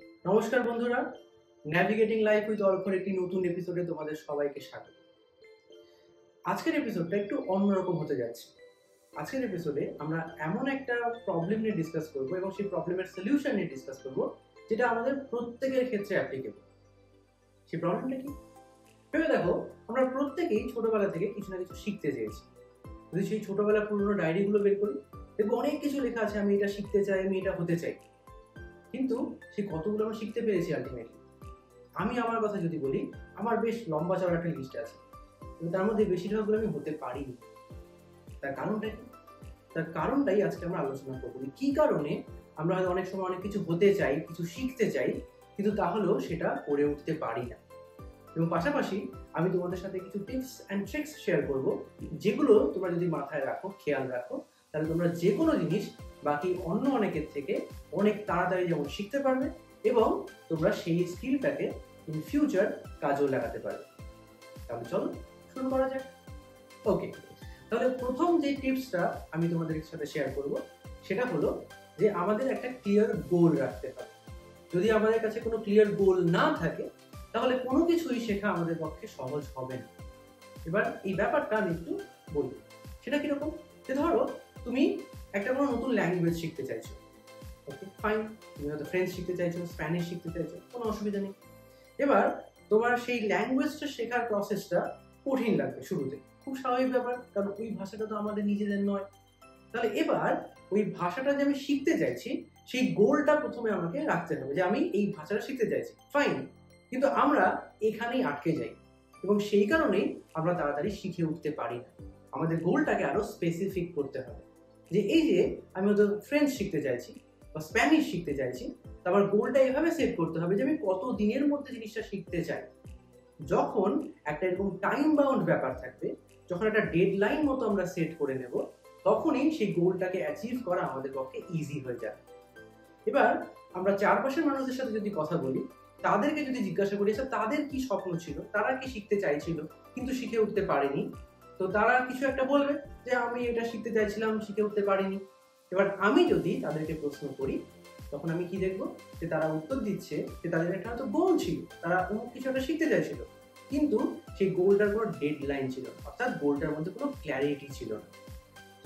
নমস্কার বন্ধুরা, ন্যাভিগেটিং life with অর্কর একটি নতুন এপিসোডে তোমাদের সবাইকে স্বাগত। আজকের এপিসোডটা একটু অন্যরকম হতে যাচ্ছে। আজকের এপিসোডে আমরা এমন একটা প্রবলেম নিয়ে ডিসকাস করব এবং সেই প্রবলেমের সলিউশন নিয়ে ডিসকাস করব যেটা আমাদের প্রত্যেকের ক্ষেত্রে অ্যাপ্লিকেবল। সেই প্রবলেমটা কি? ভেবে দেখো, আমরা প্রত্যেকেই ছোটবেলা থেকে কিছু না কিছু শিখতে চেয়েছি। যদি সেই ছোটবেলার পুরোনো ডায়েরিগুলো বের করি, দেখবো অনেক কিছু লেখা আছে, আমি এটা শিখতে চাই, আমি এটা হতে চাই। কিন্তু সেই কতগুলো আমরা শিখতে পেরেছি আলটিমেটলি? আমি আমার কথা যদি বলি, আমার বেশ লম্বা চড়া একটা লিস্ট আছে, কিন্তু তার মধ্যে বেশিরভাগগুলো আমি হতে পারিনি। তার কারণটা কি? তার কারণটাই আজকে আমরা আলোচনা করবো। কি কারণে আমরা হয়তো অনেক সময় অনেক কিছু হতে চাই, কিছু শিখতে চাই, কিন্তু তাহলেও সেটা করে উঠতে পারি না। এবং পাশাপাশি আমি তোমাদের সাথে কিছু টিপস অ্যান্ড ট্রিক্স শেয়ার করব, যেগুলো তোমরা যদি মাথায় রাখো, খেয়াল রাখো, তাহলে তোমরা যে কোনো জিনিস বাকি অন্য অনেকের থেকে অনেক তাড়াতাড়ি যেমন শিখতে পারবে এবং তোমরা সেই স্কিলটাকে ইন ফিউচার কাজেও লাগাতে পারবে। তাহলে চলো শুরু করা যাক। ওকে, তাহলে প্রথম যে টিপসটা আমি তোমাদের সাথে শেয়ার করব সেটা হলো যে আমাদের একটা ক্লিয়ার গোল রাখতে হবে। যদি আমাদের কাছে কোনো ক্লিয়ার গোল না থাকে, তাহলে কোনো কিছুই শেখা আমাদের পক্ষে সহজ হবে না। এবার এই ব্যাপারটা আমি একটু বলি। সেটা কিরকম? যে ধরো তুমি একটা কোনো নতুন ল্যাঙ্গুয়েজ শিখতে চাইছো। ওকে ফাইন, তুমি হয়তো ফ্রেঞ্চ শিখতে চাইছো, স্প্যানিশ শিখতে চাইছো, কোনো অসুবিধা নেই। এবার তোমার সেই ল্যাঙ্গুয়েজটা শেখার প্রসেসটা কঠিন লাগবে শুরুতে, খুব স্বাভাবিক ব্যাপার, কারণ ওই ভাষাটা তো আমাদের নিজেদের নয়। তাহলে এবার ওই ভাষাটা যে আমি শিখতে চাইছি, সেই গোলটা প্রথমে আমাকে রাখতে হবে যে আমি এই ভাষাটা শিখতে চাইছি, ফাইন। কিন্তু আমরা এখানেই আটকে যাই এবং সেই কারণেই আমরা তাড়াতাড়ি শিখে উঠতে পারি না। আমাদের গোলটাকে আরো স্পেসিফিক করতে হবে। যে এই যে আমি হয়তো ফ্রেঞ্চ শিখতে চাইছি বা স্প্যানিশ শিখতে চাইছি, তো আমার গোলটা এভাবে সেট করতে হবে যে আমি কত দিনের মধ্যে জিনিসটা শিখতে চাই। যখন একটা এরকম টাইম বাউন্ড ব্যাপার থাকবে, যখন একটা ডেডলাইন মতো আমরা সেট করে নেব, তখনই সেই গোলটাকে অ্যাচিভ করা আমাদের পক্ষে ইজি হয়ে যাবে। এবার আমরা চারপাশের মানুষদের সাথে যদি কথা বলি, তাদেরকে যদি জিজ্ঞাসা করি তাদের কি স্বপ্ন ছিল, তারা কি শিখতে চাইছিল কিন্তু শিখে উঠতে পারেনি, তো তারা কিছু একটা বলবে যে আমি এটা শিখতে চাইছিলাম, শিখে উঠতে পারিনি। এবার আমি যদি তাদেরকে প্রশ্ন করি, তখন আমি কি দেখবো যে তারা উত্তর দিচ্ছে যে তাদের একটা হয়তো গোল ছিল, তারা অমুক কিছু একটা শিখতে চাইছিল, কিন্তু সেই গোলটার কোনো ডেডলাইন ছিল না, অর্থাৎ গোলটার মধ্যে কোনো ক্ল্যারিটি ছিল না।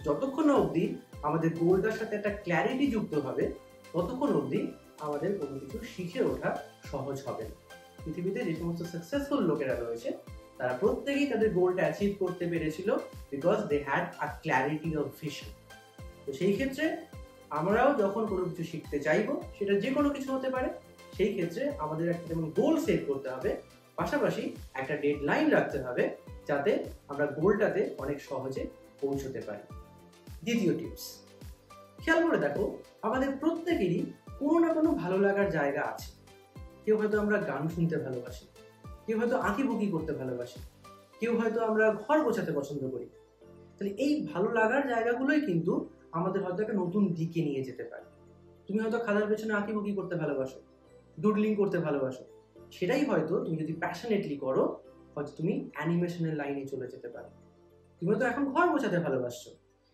যতক্ষণ না অবধি আমাদের গোলটার সাথে একটা ক্ল্যারিটি যুক্ত হবে, ততক্ষণ অবধি আমাদের কোনো কিছু শিখে ওঠা সহজ হবে না। পৃথিবীতে যে সমস্ত সাকসেসফুল লোকেরা রয়েছে, তারা প্রত্যেকেই তাদের গোলটা অ্যাচিভ করতে পেরেছিল because they had a clarity of vision. তো সেই ক্ষেত্রে আমরাও যখন কোনো কিছু শিখতে চাইবো, সেটা যে কোনো কিছু হতে পারে, সেই ক্ষেত্রে আমাদের একটা যেমন গোল সেট করতে হবে, পাশাপাশি একটা ডেডলাইন রাখতে হবে, যাতে আমরা গোলটাতে অনেক সহজে পৌঁছতে পারি। দ্বিতীয় টিপস, খেয়াল করে দেখো, আমাদের প্রত্যেকেরই কোনো না কোনো ভালো লাগার জায়গা আছে। কেউ হয়তো আমরা গান শুনতে ভালোবাসি, কেউ হয়তো আঁকিবুকি করতে ভালোবাসি, কেউ হয়তো আমরা ঘর গোছাতে পছন্দ করি। তাহলে এই ভালো লাগার জায়গাগুলোই কিন্তু আমাদের হয়তো একটা নতুন দিকে নিয়ে যেতে পারে। তুমি হয়তো খাতার পেছনে আঁকিবুকি করতে ভালোবাসো, ডুডলিং করতে ভালোবাসো, সেটাই হয়তো তুমি যদি প্যাশনেটলি করো, হয়তো তুমি অ্যানিমেশনের লাইনে চলে যেতে পারো। তুমি তো এখন ঘর গোছাতে ভালোবাসছো,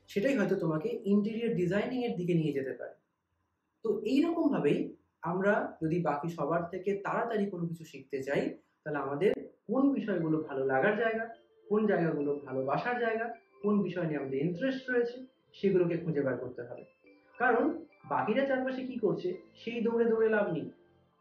সেটাই হয়তো তোমাকে ইন্টেরিয়র ডিজাইনিং এর দিকে নিয়ে যেতে পারে। তো এইরকম ভাবেই আমরা যদি বাকি সবার থেকে তাড়াতাড়ি কোনো কিছু শিখতে চাই, তাহলে আমাদের কোন বিষয়গুলো ভালো লাগার জায়গা, কোন জায়গাগুলো ভালোবাসার জায়গা, কোন বিষয় নিয়ে আমাদের ইন্টারেস্ট রয়েছে, সেগুলোকে খুঁজে বার করতে হবে। কারণ বাকিরা চারপাশে কি করছে সেই দৌড়ে দৌড়ে লাভ নেই,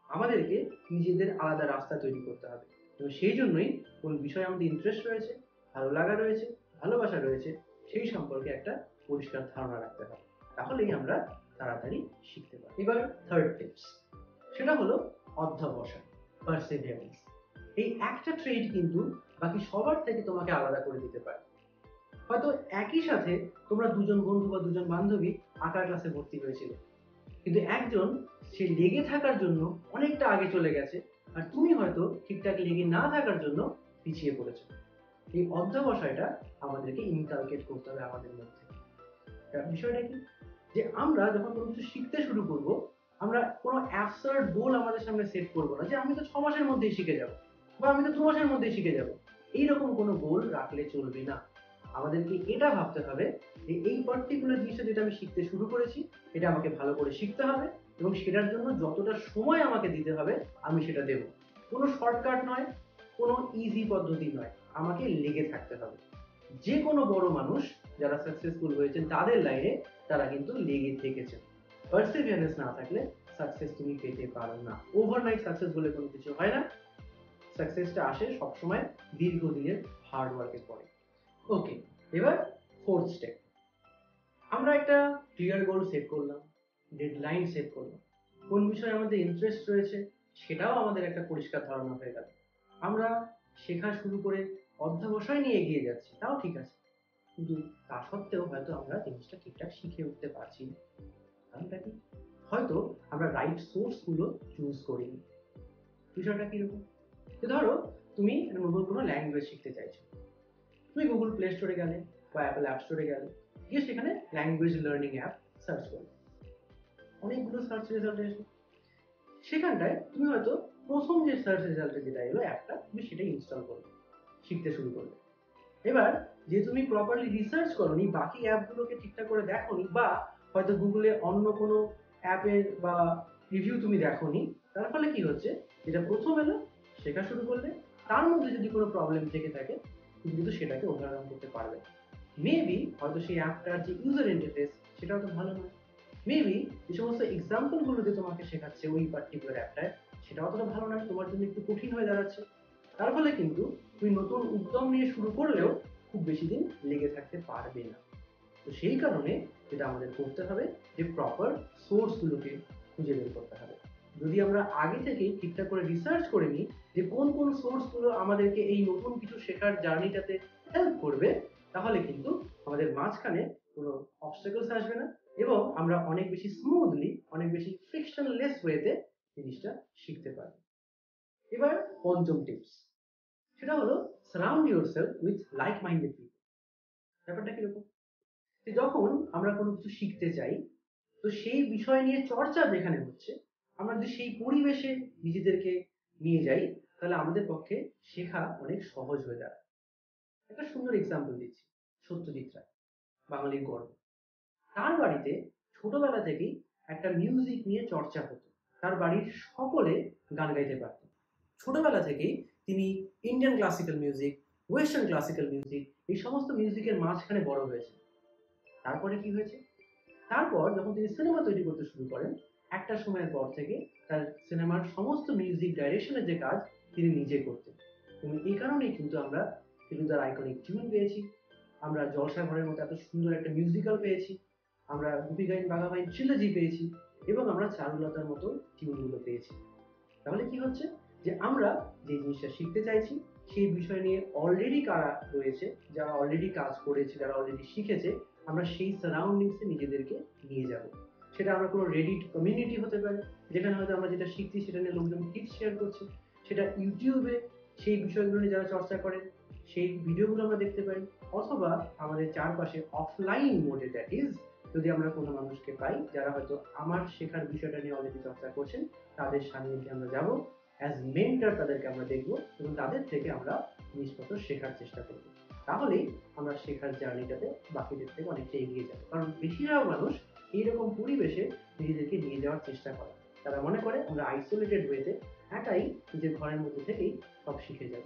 আমাদেরকে নিজেদের আলাদা রাস্তা তৈরি করতে হবে। এবং সেই জন্যই কোন বিষয়ে আমাদের ইন্টারেস্ট রয়েছে, ভালো লাগা রয়েছে, ভালোবাসা রয়েছে, সেই সম্পর্কে একটা পরিষ্কার ধারণা রাখতে হবে। তাহলেই আমরা তাড়াতাড়ি শিখতে পারি। এবার থার্ড টিপস, সেটা হলো অধ্যবসায়, পারসিভিয়ারেন্স। এই একটা ট্রেড কিন্তু বাকি সবার থেকে তোমাকে আলাদা করে দিতে পারে। হয়তো একই সাথে তোমরা দুজন বন্ধু বা দুজন বান্ধবী আঁকার ক্লাসে ভর্তি হয়েছিল, কিন্তু একজন সে লেগে থাকার জন্য অনেকটা আগে চলে গেছে, আর তুমি হয়তো ঠিকঠাক লেগে না থাকার জন্য পিছিয়ে পড়েছো। এই অধ্যবসায়টা আমাদেরকে ইনকালকেট করতে হবে আমাদের মধ্যে। বিষয়টা কি, যে আমরা যখন কোনো কিছু শিখতে শুরু করব, আমরা কোনো অ্যাবসার্ড গোল আমাদের সামনে সেট করব না যে আমি তো 6 মাসের মধ্যেই শিখে যাব বা আমি তো 2 মাসের মধ্যেই শিখে যাব। এইরকম কোনো গোল রাখলে চলবে না। আমাদেরকে এটা ভাবতে হবে যে এই পার্টিকুলার জিনিসটা যেটা আমি শিখতে শুরু করেছি, এটা আমাকে ভালো করে শিখতে হবে এবং সেটার জন্য যতটা সময় আমাকে দিতে হবে আমি সেটা দেব। কোনো শর্টকাট নয়, কোনো ইজি পদ্ধতি নয়, আমাকে লেগে থাকতে হবে। যে কোনো বড় মানুষ যারা সাকসেসফুল হয়েছেন তাদের লাইনে তারা কিন্তু লেগে থেকেছেন। পারসিভিয়ারেন্স না থাকলে সাকসেস তুমি পেতে পারো না। ওভারনাইট সাকসেস বলে কোনো কিছু হয় না। সাকসেসটা আসে সবসময় দীর্ঘদিনের হার্ড ওয়ার্কের পরে। ওকে, এবার ফোর্থ স্টেপ, আমরা একটা ক্লিয়ার গোল সেট করলাম, ডেডলাইন সেট করলাম, কোন বিষয়ে আমাদের ইন্টারেস্ট রয়েছে সেটাও আমাদের একটা পরিষ্কার ধারণা হয়ে গেল। আমরা শেখা শুরু করে অধ্যবসায় নিয়ে এগিয়ে যাচ্ছি, তাও ঠিক আছে, কিন্তু তা সত্ত্বেও হয়তো আমরা জিনিসটা ঠিকঠাক শিখে উঠতে পারছি না। কারণটা কি? হয়তো আমরা রাইট সোর্স গুলো চুজ করিনি। বিষয়টা কিরকম? ধরো তুমি একটা নতুন কোনো ল্যাঙ্গুয়েজ শিখতে চাইছো, তুমি গুগল প্লে স্টোরে গেলে বা অ্যাপল অ্যাপ স্টোরে গেলে, গিয়ে সেখানে ল্যাঙ্গুয়েজ লার্নিং অ্যাপ সার্চ করলে, অনেকগুলো সার্চ রেজাল্ট এসে সেখানটায় তুমি হয়তো প্রথম যে সার্চ রেজাল্টে যেটা এলো অ্যাপটা, তুমি সেটা ইনস্টল করবে, শিখতে শুরু করলে। এবার যে তুমি প্রপারলি রিসার্চ করোনি, বাকি অ্যাপগুলোকে ঠিকঠাক করে দেখোনি, বা হয়তো গুগলে অন্য কোনো অ্যাপের বা রিভিউ তুমি দেখোনি, তার ফলে কি হচ্ছে, যেটা প্রথম এলো শেখা শুরু করলে, তার মধ্যে যদি কোনো প্রবলেম থেকে থাকে তুমি কিন্তু সেটাকে ওভারকাম করতে পারবে। মেবি হয়তো সেই অ্যাপটার যে ইউজার ইন্টারফেস সেটা হয়তো ভালো নয়, মেবি যে সমস্ত এক্সাম্পল গুলো যে তোমাকে শেখাচ্ছে ওই পার্টিকুলার অ্যাপটায় সেটা অতটা ভালো নয়, তোমার জন্য একটু কঠিন হয়ে দাঁড়াচ্ছে। তার ফলে কিন্তু তুমি নতুন উদ্যম নিয়ে শুরু করলেও খুব বেশি দিন লেগে থাকতে পারবে না। তো সেই কারণে যেটা আমাদের করতে হবে, যে প্রপার সোর্স গুলোকে খুঁজে বের করতে হবে। যদি আমরা আগে থেকেই ঠিকঠাক করে রিসার্চ করে নিই যে কোন কোন সোর্স গুলো আমাদেরকে এই নতুন কিছু শেখার জার্নিটাতে হেল্প করবে, তাহলে কিন্তু আমাদের মাঝখানে কোনো অবস্টাকলস আসবে না এবং আমরা অনেক বেশি স্মুথলি, অনেক বেশি ফ্রিকশনলেস ওয়েতে জিনিসটা শিখতে পারবো। এবার পঞ্চম টিপস, সেটা হলো surround yourself with like minded people. ব্যাপারটা কিরকম? যখন আমরা কোনো কিছু শিখতে চাই, তো সেই বিষয় নিয়ে চর্চা যেখানে হচ্ছে, আমরা যদি সেই পরিবেশে নিজেদেরকে নিয়ে যাই, তাহলে আমাদের পক্ষে শেখা অনেক সহজ হয়ে দাঁড়ায়। একটা সুন্দর এক্সাম্পল দিচ্ছি, সত্যজিৎ রায়, বাঙালির গর্ব। তার বাড়িতে ছোটবেলা থেকেই একটা মিউজিক নিয়ে চর্চা হতো, তার বাড়ির সকলে গান গাইতে পারত। ছোটবেলা থেকেই তিনি Indian classical music, western classical music, এই সমস্ত মিউজিকের মাঝখানে বড় হয়েছে। তারপরে কি হয়েছে, তারপর যখন তিনি সিনেমা তৈরি করতে শুরু করেন, একটা সময়ের পর থেকে তার সিনেমার সমস্ত মিউজিক ডাইরেকশনের যে কাজ তিনি নিজে করতেন। এবং এই কারণেই কিন্তু আমরা ফিরোজার আইকনিক টিউন পেয়েছি, আমরা জলসা ঘরের মতো এত সুন্দর একটা মিউজিক্যাল পেয়েছি, আমরা গুপি গাইন বাঘা বাইন ট্রিলজি পেয়েছি, এবং আমরা চারুলতার মতো টিউনগুলো পেয়েছি। তাহলে কি হচ্ছে, যে আমরা যে জিনিসটা শিখতে চাইছি সেই বিষয় নিয়ে অলরেডি কারা রয়েছে, যারা অলরেডি কাজ করেছে, যারা অলরেডি শিখেছে, আমরা সেই সারাউন্ডিংসে নিজেদেরকে নিয়ে যাব। সেটা আমরা কোনো রেডিট কমিউনিটি হতে পারে, যেখানে হয়তো আমরা যেটা শিখছি সেটা নিয়ে লোকজন টিপস শেয়ার করছে, সেটা ইউটিউবে সেই বিষয়গুলো নিয়ে যারা চর্চা করেন সেই ভিডিওগুলো আমরা দেখতে পারি, অথবা আমাদের চারপাশে অফলাইন মোডে, দ্যাট ইজ যদি আমরা কোনো মানুষকে পাই যারা হয়তো আমার শেখার বিষয়টা নিয়ে অলরেডি চর্চা করছেন, তাদের সান্নিধ্যে আমরা যাব, অ্যাজ মেন্টর তাদেরকে আমরা দেখব এবং তাদের থেকে আমরা জিনিসপত্র শেখার চেষ্টা করব। তাহলেই আমরা শেখার জার্নিটাতে বাকিদের থেকে অনেকটা এগিয়ে যাব। কারণ বেশিরভাগ মানুষ এইরকম পরিবেশে নিজেদেরকে নিয়ে যাওয়ার চেষ্টা করে, তারা মনে করে আমরা আইসোলেটেড ওয়েতে একাই নিজের ঘরের মধ্যে থেকেই সব শিখে যাব।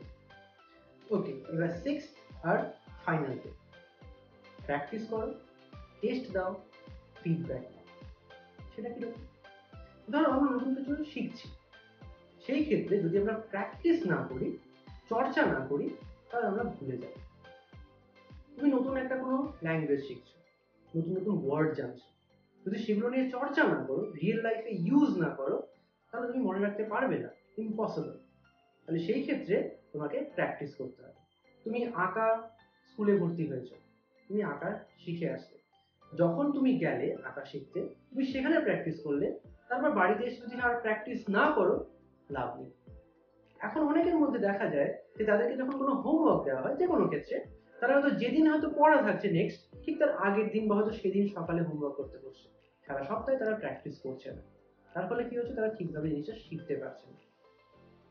ওকে, এবার সিক্স আর ফাইনাল টিপ, প্র্যাকটিস করো, টেস্ট দাও, ফিডব্যাক দাও। সেটা কিরকম? ধরো আমরা নতুন কিছু শিখছি, সেই ক্ষেত্রে যদি আমরা প্র্যাকটিস না করি, চর্চা না করি, তাহলে আমরা ভুলে যাব। তুমি নতুন একটা কোনো ল্যাঙ্গুয়েজ শিখছো, নতুন নতুন ওয়ার্ড জানছো, যদি সেগুলো নিয়ে চর্চা না করো, রিয়েল লাইফে ইউজ না করো, তাহলে তুমি মনে রাখতে পারবে না, ইম্পসিবল। তাহলে সেই ক্ষেত্রে তোমাকে প্র্যাকটিস করতে হবে। তুমি আঁকা স্কুলে ভর্তি হয়েছো, তুমি আঁকা শিখে আসলে, যখন তুমি গেলে আঁকা শিখতে, তুমি সেখানে প্র্যাকটিস করলে, তারপর বাড়িতে এসে যদি আর প্র্যাকটিস না করো, লাভ নেই। এখন অনেকের মধ্যে দেখা যায় যে তাদেরকে যখন কোনো হোমওয়ার্ক দেওয়া হয় যে কোনো ক্ষেত্রে, তারা হয়তো যেদিন হয়তো পড়া থাকছে নেক্সট, ঠিক তার আগের দিন বা হয়তো সেদিন সকালে হোমওয়ার্ক করতে বসছে, সারা সপ্তাহে তারা প্র্যাকটিস করছে না। তার ফলে কি হচ্ছে, তারা ঠিকভাবে জিনিসটা শিখতে পারছে না।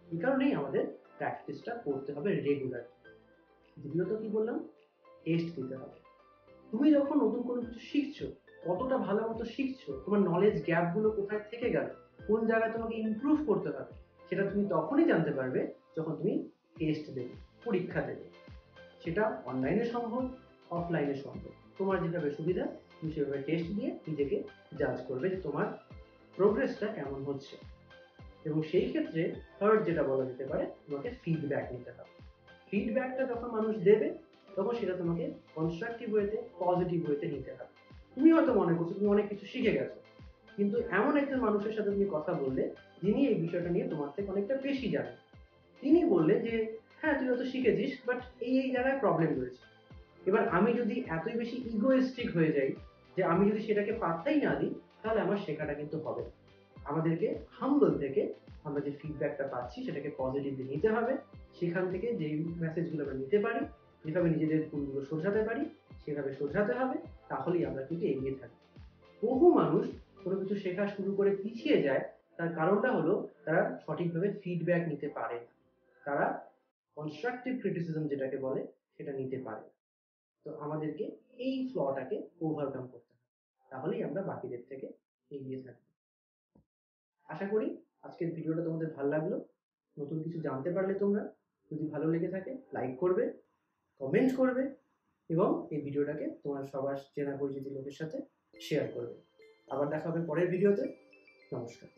এই কারণেই আমাদের প্র্যাকটিসটা করতে হবে রেগুলার। দ্বিতীয়ত কি বললাম, টেস্ট দিতে হবে। তুমি যখন নতুন কোনো কিছু শিখছো, কতটা ভালো মতো শিখছো, তোমার নলেজ গ্যাপগুলো কোথায় থেকে গেল, কোন জায়গায় তোমাকে ইমপ্রুভ করতে হবে, সেটা তুমি তখনই জানতে পারবে যখন তুমি টেস্ট দেবে, পরীক্ষা দেবে। সেটা অনলাইনে সম্ভব, অফলাইনে সম্ভব। তোমার যেভাবে সুবিধা তুমি সেভাবে টেস্ট দিয়ে নিজেকে জাজ করবে যে তোমার প্রোগ্রেসটা কেমন হচ্ছে। এবং সেই ক্ষেত্রে থার্ড যেটা বলা যেতে পারে, তোমাকে ফিডব্যাক নিতে হবে। ফিডব্যাকটা যখন মানুষ দেবে তখন সেটা তোমাকে কনস্ট্রাকটিভ ওয়েতে, পজিটিভ ওয়েতে নিতে হবে। তুমি হয়তো মনে করছো তুমি অনেক কিছু শিখে গেছো, কিন্তু এমন একজন মানুষের সাথে তুমি কথা বললে যিনি এই বিষয়টা নিয়ে তোমার থেকে অনেকটা বেশি জানেন। তিনি বললে যে হ্যাঁ তুই হয়তো শিখেছিস, বাট এই জায়গায় প্রবলেম রয়েছে। এবার আমি যদি এতই বেশি ইগোয়েস্টিক হয়ে যাই যে আমি যদি সেটাকে পাত্তাই না দিই, তাহলে আমার শেখাটা কিন্তু হবে না। আমাদেরকে হাম্বল থেকে আমরা যে ফিডব্যাকটা পাচ্ছি সেটাকে পজিটিভলি নিতে হবে। সেখান থেকে যে মেসেজগুলো আমরা নিতে পারি, যেভাবে নিজেদের ভুলগুলো শোধরাতে পারি সেভাবে শোধরাতে হবে, তাহলেই আমরা কিন্তু এগিয়ে থাকবো। বহু মানুষ কোনো কিছু শেখা শুরু করে পিছিয়ে যায়, তার কারণটা হলো তারা সঠিকভাবে ফিডব্যাক নিতে পারে না। তারা কনস্ট্রাকটিভ ক্রিটিসিজম যেটাকে বলে সেটা নিতে পারে না। তো আমাদেরকে এই ফ্লটাকে ওভারকাম করতে হবে, তাহলেই আমরা বাকিদের থেকে এগিয়ে থাকবো। আশা করি আজকের ভিডিওটা তোমাদের ভালো লাগলো, নতুন কিছু জানতে পারলে তোমরা। যদি ভালো লেগে থাকে লাইক করবে, কমেন্ট করবে এবং এই ভিডিওটাকে তোমার সবার চেনা পরিচিত লোকের সাথে শেয়ার করবে। আবার দেখা হবে পরের ভিডিওতে। নমস্কার।